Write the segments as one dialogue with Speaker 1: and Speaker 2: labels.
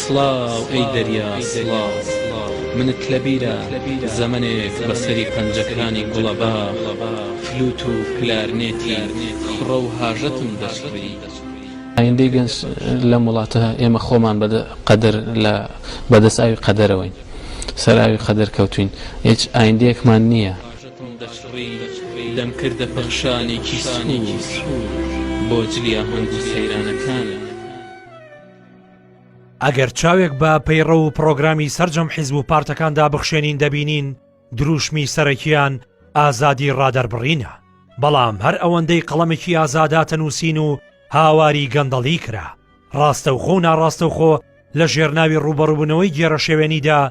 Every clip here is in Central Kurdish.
Speaker 1: سڵاو ئەی دەریا سڵاو منت لەبیرە زەمنێک بەسەری پەنجەکانی گوڵەبا فلوت و کلارنێتی خڕە و هاژەتم دەسڕی
Speaker 2: ئایندەی گەنج لە وڵاتە ئێمە خۆمان قەدەر لە بەدەستاوی قەدەرەوەین سەراوی قەدەر کەوتوین هیچ ئایندەیەکمان نییە
Speaker 1: دەم کردە پەخشانێکی سوور بۆ جلیا هەنگوو سەیرانەکانە.
Speaker 3: ئەگەر چاوێک بە پەیڕە و پرۆگرامی سەرجەم حیزب و پارتەکاندا بخشێنین دەبینین دروشمی سەرەکیان ئازادی ڕادەربڕینە، بەڵام هەر ئەوەندەی قەڵەمێکی ئازاداتە نووسین و هاواری گەندەڵی کرا ڕاستەوخۆ و ناڕاستەوخۆ لە ژێرناوی ڕوبەڕووبوونەوەی گێرە شێوێنیدا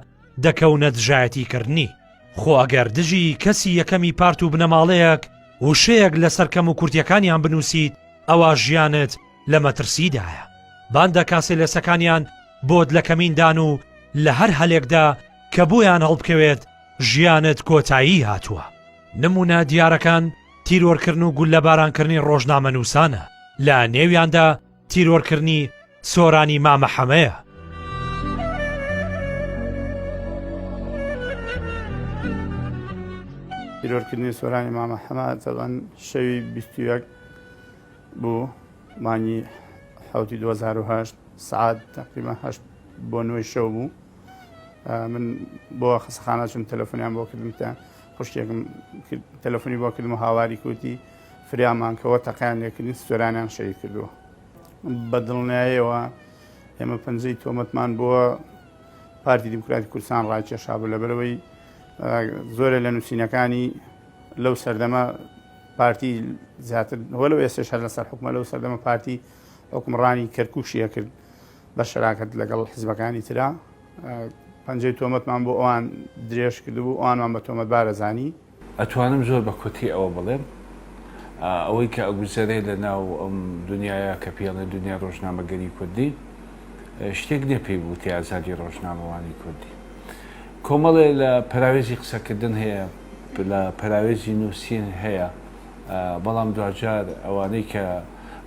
Speaker 3: دەکەونە دژایەتیکردنی. خۆ ئەگەر دژی کەسی یەکەمی پارت و بنەماڵەیەک وشەیەک لەسەر کەم و کورتیەکانیان بنووسیت ئەوە ژیانت لە مەترسیدایە. باندە کاسێ لەسەکانیان بۆت لە کەمیندان و لە هەر هەلێکدا کە بۆیان هەڵبکەوێت ژیانت کۆتایی هاتووە. نمونە دیارەکان تیرۆرکردن و گول لە بارانکردنی ڕۆژنامەنووسانە، لە نێویاندا تیرۆرکردنی سۆرانی مامەحەمەیە.
Speaker 4: تیرۆرکردنی سۆرانی مامەحەمە تەبەن شەوی 21 بوو مانگی حوتی 2008 سعات تقریبا 8 بۆ 9 شەو بوو. من بۆ خەستەخانە چوم تەلەفۆنیان بۆ کردم تا خوشکێکم تەلەفۆنی بۆ کردم و هاواری کوتی فریامان کەەوە تەقیان لێکردنی سۆرانیان شەهید کردووە. بە دڵنیاییەوە ئێمە پەنجەی تۆمەتمان بۆ پارتی دیموکراتی کوردستان ڕاکێشا بوو لەبەرەوەی زۆرە لە نووسینەکانی لەو سەردەمە پارتی زیاتر وەلو ئێستش هەر لەسەر حکومە لەو سەردەمە پارتی حکومڕانی کەرکووشیە کرد بە شەراکەت لەگەڵ حیزبەکانی ترا. پەنجەی تۆمەتمان بۆ ئەوان درێژ کردبوو، ئەوانمان بە تۆمەت بارەزانی.
Speaker 5: ئەتوانم زۆر بە کوتی ئەوە بڵێم ئەوەی کە ئەگوزەرێ لە ناو ئەم دنیاە کە پێڵێ دنیا ڕۆژنامەگەری کوردی شتێک نێ پێی بووتی ئازادی ڕۆژنامەوانی کوردی. کۆمەڵێ لە پەراوێزی قسەکردن هەیە، لە پەراوێزی نووسین هەیە، بەڵام دوجار ئەوانەی کە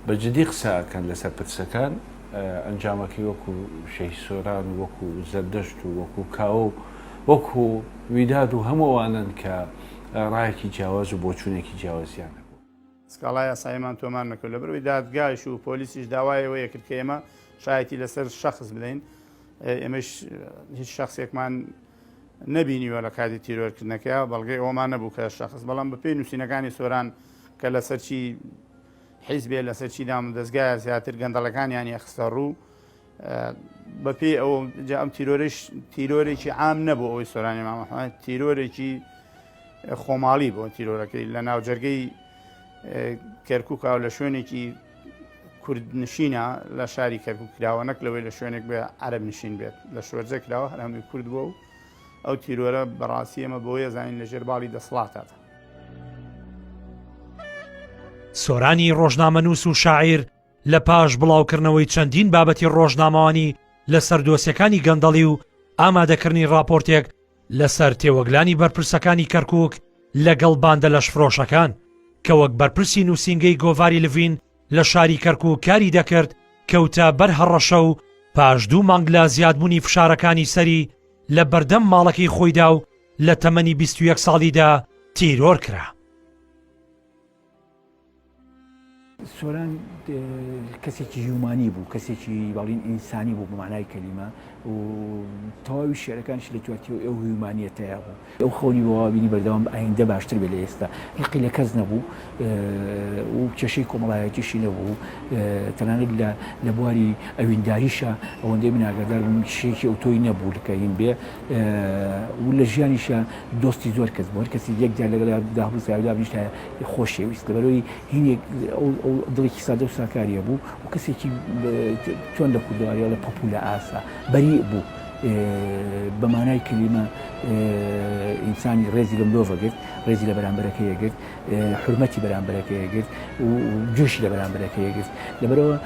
Speaker 5: بەجددی قسەکەن لەسەر پرسەکان ئەنجامەکەی وەکو شەی سۆران و وەکو زەردەشت و وەکو کاوە و وەکو ویداد و هەمووانن کە ڕایەکی جیاواز و بۆچوونێکی جیاوازیان هەبوو.
Speaker 4: سکاڵای یاساییمان تۆمان نەکرد لەبەرەوەی دادگایش و پۆلیسیش داوایەوەیە کرد کە ئێمە شایەتی لەسەر شەخص بدەین. ئێمەش هیچ شخصێکمان نەبینیوە لە کاتی تیرۆرکردنەکە، بەڵگەی ئەومان نەبوو کە شخص، بەڵام بەپێی نووسینەکانی سۆران کە لەسەرچی حیزبێ لەسەرچی دام دەستگایە زیاتر گەندەڵەکانیان یەخستە ڕوو بەپێی ئەو ئەم تیرۆرێکی عام نەبوو ئەوەی سۆرانی مامەحەمەد، تیرۆرێکی خۆماڵی بۆ تیرۆرەکەی لە ناوجەرگەی کەرکووکە و لە شوێنێکی کوردنشینە لە شاری کەرکووک کراوە، نەک لەوەی لە شوێنێک بێ عەرەب نشین بێت، لە شوێرجە کراوە هەر هەمووی کورد بووە و ئەو تیرۆرە بەڕاستی ئەمە بۆیە زانین لە ژێرباڵی دەسەڵاتاتە.
Speaker 3: سۆرانی ڕۆژنامەنووس و شاعیر لە پاش بڵاوکردنەوەی چەندین بابەتی ڕۆژنامەوانی لەسەر دۆسیەکانی گەندەڵی و ئامادەکردنی راپۆرتێک لەسەر تێوەگلانی بەرپرسەکانی کەرکووک لەگەڵ باندە لەشفرۆشەکان کە وەک بەرپرسی نووسینگەی گۆڤاری لڤین لە شاری کەرکووک کاری دەکرد کەوتە بەر هەڕەشە و پاش 2 مانگ لە زیادبوونی فشارەکانی سەری لە بەردەم ماڵەکەی خۆیدا و لە تەمەنی 21 ساڵیدا تیرۆر کرا.
Speaker 6: سۆران کەسێکی هیومانی بوو، کەسێکی باڵین ئینسانی بوو بەمانای کەلیمە و تەواوی شێعرەکانش لە تواتیەوە ئەو هیومانیەتەیە بوو. ئەو خەونی بەوابینی بەردەوام ئایندە باشتر بێ لە ئێستا، هیقی لە کەس نەبوو و کێشەی کۆمەڵایەتیشی نەبوو. تەنانەت لە بواری ئەوینداریشە ئەوەندەی من ئاگادار بووم شێکی ئەوتۆی نەبوو لکەین بێ و لە ژیانیشە دۆستی زۆر کەس بوو، هەر کەسی یەکجار لەگەڵ داهڵ ساویدا بنیشتە خۆشەویست، لەبەرەوەی هینێک دڵێکی سادە و ساکاریە بوو و کەسێکی چۆن لە کوردەواریا لە پەپوو لە ئاسا بەریء بوو، بەمانای کەلیمە ئینسانی ڕێزی لە مرۆڤەگرت، ڕێزی لە بەرامبەرەکەیە گرت، حورمەتی بەرامبەرەکەیە گرت و جۆشی لە بەرامبەرەکەیە گرت. لەبەرەوە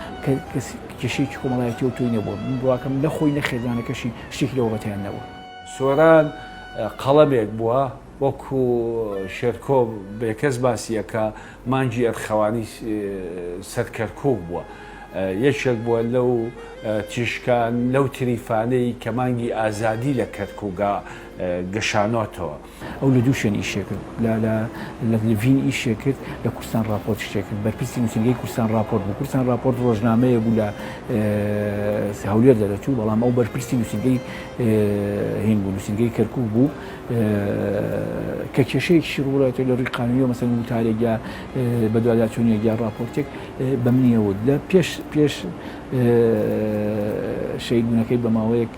Speaker 6: کێشەیەکی کۆمەڵایەتی ئەو تۆی نەبووە، من بڕواکەم نەخۆی نەخێزانەکەشی شتێکی لەوە بەتیان نەبووە.
Speaker 5: سۆران قەڵەمێک بووە وەکو شێرکۆ بێکەس باسیەکە مانجی ئەرخەوانی سەر کەرکووک بووە. یەکێک بووە لەو تیشکان لەو تریفانەی کە مانگی ئازادی لە کەرکووگا گەشانۆتەوە.
Speaker 6: ئەو لە دوو شوێن ئیشێکرد لە لڤین ئیشێکرد لە کوردستان راپۆرت شتێکرد بەرپرسی نووسینگەی کوردستان راپۆرت بوو. کوردستان راپۆرت ڕۆژنامەیە بوو لە هەولێر دەدەچوو، بەڵام ئەو بەرپرسی نووسینگەی هین بوو، نووسینگەی کەرکووک بوو کە کێشەیەکی ڕووڵێتەوە لە ڕووی قانونیەوە مەسەڵەن وتارێکیا بە دواداچوونێکیا راپۆرتێک بەمنیەوە لە پێش شەیدبوونەکەی بە ماوەیەک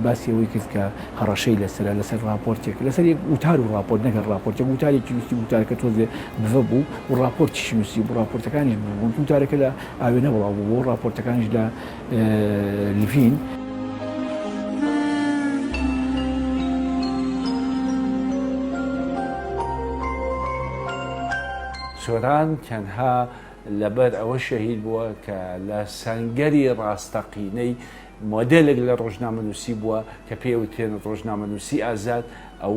Speaker 6: باسی ئەوەی کرد کە هەڕەشەی لەسەر راپۆرتێک لەسەر یەک وتار و راپۆرت نەکرد راپۆرتێک وتارێکی نووسی وتارەکە تۆزێ بڤە بوو و راپۆرتیشی نووسی بوو راپۆرتەکانی بوو وتارەکە لە ئاوێنە بڵاو بوو بۆ راپۆرتەکانیش لە لیڤین.
Speaker 5: سۆران تەنها لەبەر ئەوە شەهید بووە کە لە سەنگەری ڕاستەقینەی مۆدێلێک لە ڕۆژنامەنووسی بووە کە پێوتێن ڕۆژنامەنووسی ئازاد، ئەو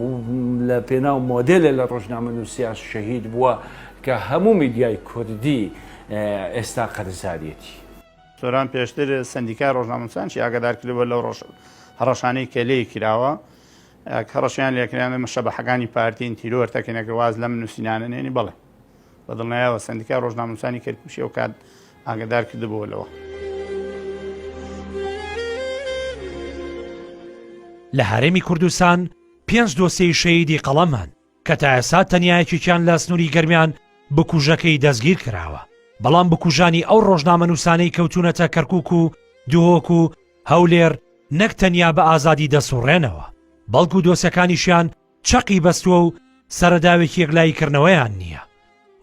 Speaker 5: لە پێناو مۆدێلە لە ڕۆژنامەنووسیا شەهید بووە کە هەموو میدیای کوردی ئێستا قەرزارێتی.
Speaker 4: سۆران پێشتر سندیکای ڕۆژنامەنووسانشی ئاگادارکردەوە لەو هەڕەشانەی کە لێی کراوە هەڕەشیان لێکرایانە مەشەبەحەکانی پارتین تیرۆر تەکەینەکە واز لەم نووسینانە نێنی بەڵێ بەدڵنیایەوە سندیکای ڕۆژنامەنووسانی کەرکووشی ئەو کات ئاگادار کردبووە لەوە.
Speaker 3: لە هەرێمی کوردستان 5 دۆسیەی شەیدی قەڵەمان کە تا ئێستا تەنیایەکێکیان لە سنووری گەرمیان بکوژەکەی دەستگیر کراوە، بەڵام بکوژانی ئەو ڕۆژنامەنووسانەی کەوتونەتە کەرکووک و دوهۆک و هەولێر نەک تەنیا بە ئازادی دەسوڕێنەوە، بەڵکو دۆسیەکانیشیان چەقی بەستووە و سەرەداوێکی یەکلاییکردنەوەیان نییە.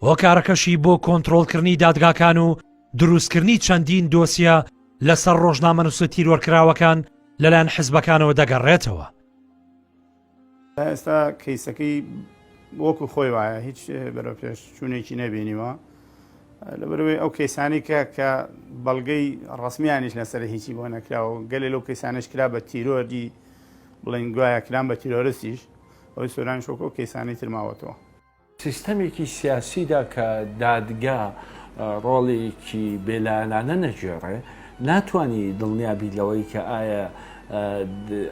Speaker 3: هۆکارەکەشی بۆ کۆنتڕۆڵکردنی دادگاکان و دروستکردنی چەندین دۆسیە لەسەر ڕۆژنامەنووسە تیرۆرکراوەکان لەلایەن حیزبەکانەوە دەگەڕێتەوە.
Speaker 4: ئێستا کەیسەکەی وەکو خۆی وایە هیچ بەرەو پێش چوونێکی نەبینیوە لەبەرەوەی ئەو کەیسانی کە بەڵگەی ڕسمیانیش لەسەر هیچی بۆ نەکراوە گەلێ لەو کەیسانش کرا بە تیرۆری بڵین گوایە کران بە تیرۆرسیش ئەوی سۆران شۆکۆ کەیسانی ترماوەتەوە.
Speaker 5: سیستەمێکی سیاسیدا کە دادگا ڕۆڵێکی بێلایەنانە نەجێڕێ ناتوانانی دڵنیابی لەوەی کە ئایا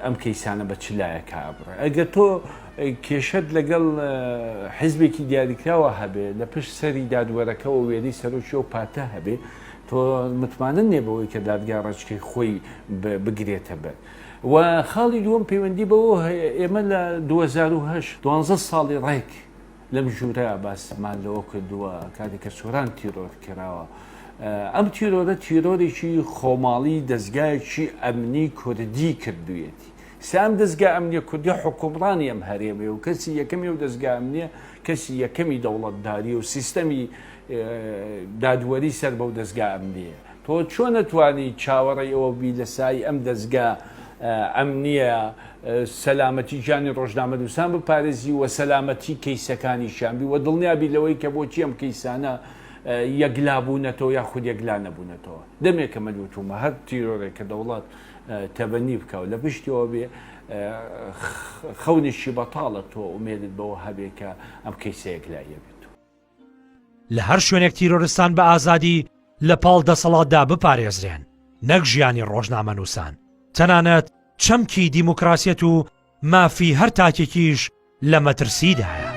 Speaker 5: ئەم کەیسانە بە چلایە کابڕێ. ئەگەر تۆ کێشت لەگەڵ حیزبێکی دیاریکراوە هەبێ لە پشت سەری دادوەرەکەەوە وێری سەرۆکی و پاتە هەبێ تۆ متمانە نیە بەوەی کە دادگا ڕێچکەی خۆی بگرێتە بەر. و خاڵی دووەم پەیوەندی بەوە ئێمە لە 2008 12 ساڵی ڕێک لەم ژوورە باسمان لەوە کردووە کاتێککە سۆران تیرۆر کراوە. ئەم تیرۆرە تیرۆرێکی خۆماڵی دەستگایەکی ئەمنی کوردی کردوێتی. سام دەستگا ئەمنیە کوردی حکومڕانی ئەم هەرێمێ و کەسی یەکەمی و دەستگا ئەمنیە کەسی یەکەمی دەوڵەتداری و سیستەمی دادوەری سەر بەو دەستگا ئەمنیە. تۆ چۆن نەتوانی چاوەڕێی ئەوە بی لە سای ئەم دەستگا ئەمنیە سەلامەتی گیانی ڕۆژنامەنووسان بپارێزی و سەلامەتی کەیسەکانیشان بی و دڵنیابی لەوەی کە بۆچی ئەم کەیسانە یەکلابوونەتەوە یاخود یەکلا نەبوونەتەوە. دەمێکە مەلوتومە هەر تیرۆرێک کە دەوڵات تەبەنی بکەوە لە پشتیەوە بێ خەونێکی بەتاڵە تۆ ئومێدت بەوە هەبێ کە ئەم کەیسە یەکلایە بێت.
Speaker 3: لە هەر شوێنێک تیرۆرستان بە ئازادی لە پاڵ دەسەڵاتدا بپارێزرێن نەک ژیانی ڕۆژنامەنووسان. تەنانەت چەمکی دیموکراسیەت و مافی هەر تاکێکیش لە مەترسیدایە.